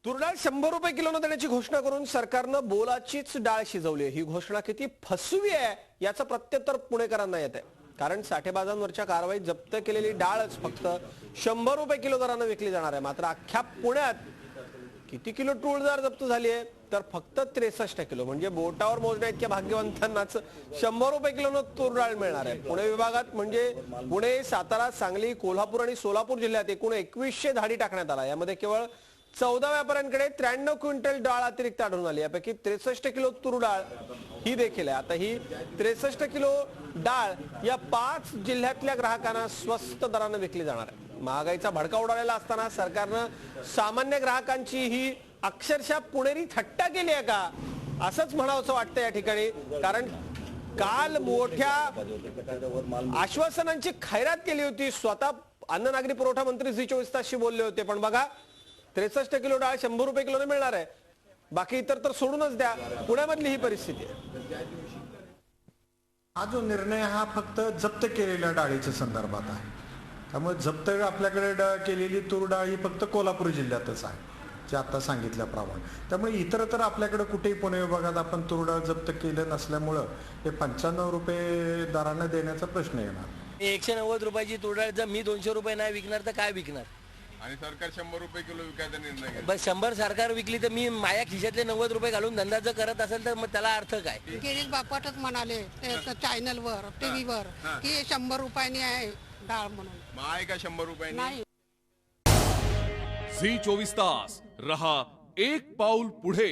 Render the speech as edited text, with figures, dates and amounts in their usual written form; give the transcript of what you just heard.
तूर डाळ 100 रुपये किलोनं देण्याची घोषणा करून सरकारनं बोलाचीच डाळ शिजवली आहे। ही घोषणा किती फसवी आहे याचं प्रत्युत्तर पुणेकरांना येत आहे। कारण साठेबाजांवरच्या कारवाईत जप्त केलेली डाळच फक्त 100 रुपये किलो दरानं विकली जाणार आहे। मात्र अख्ख्या पुण्यात किती किलो तूर डाळ जप्त झाली आहे तर फक्त 63 किलो, म्हणजे बोटावर मोजण्या इतक्या भाग्यवंतांनाच 100 रुपये किलोनं तूर डाळ मिळणार आहे। पुणे विभागात म्हणजे पुणे, सातारा, सांगली, कोल्हापूर आणि सोलापूर जिल्ह्यात एकूण 2100 धाडी टाकण्यात आला। यामध्ये केवळ 14 व्यापाऱ्यांकडे 93 क्विंटल डाळ अतिरिक्त आढळून आली। यापैकी 63 किलो तूर डाळ ही देखील आहे। आता ही 63 किलो डाळ या 5 जिल्ह्यातल्या ग्राहकांना स्वस्त दराने विकली जाणार आहे। महागाईचा भडका उडालेला असताना सरकारनं सामान्य ग्राहकांची ही अक्षरशः पुणेरी थट्टा केली आहे का असंच म्हणावंसं वाटतं या ठिकाणी। कारण काल मोठ्या आश्वासनांची खैरात केली होती। स्वतः अन्न नागरी पुरवठा मंत्री झी24 तासशी बोलले होते, पण बघा 63 किलो डाळ 100 रुपये किलोने मिळणार आहे। बाकी इतर तर सोडूनच द्या, पुण्यामधली ही परिस्थिती आहे। हा जो निर्णय हा फक्त जप्त केलेल्या डाळीच्या संदर्भात आहे। त्यामुळे जप्त आपल्याकडे केलेली तूर डाळ ही फक्त कोल्हापूर जिल्ह्यातच आहे, जे आता सांगितल्याप्रमाणे। त्यामुळे इतरत्र आपल्याकडे कुठेही पुणे विभागात आपण तूर डाळ जप्त केलं नसल्यामुळं हे 95 रुपये दराने देण्याचा प्रश्न येणार। 190 रुपयाची तूर डाळ जर मी 200 रुपये नाही विकणार तर काय विकणार? आणि सरकार 100 रुपये किलो विकायचा निर्णय घेतला। बस 100 सरकार विकली तर मी माझ्या खिशातले 90 रुपये घालून धंदा जर करत असेल तर मग त्याला अर्थ काय? गिरीश बापटच म्हणाले चॅनलवर टीव्हीवर की 100 रुपयांनी आहे डाळ म्हणून। मग आहे का 100 रुपयांनी? नाही। झी 24 तास रहा एक पाऊल पुढे।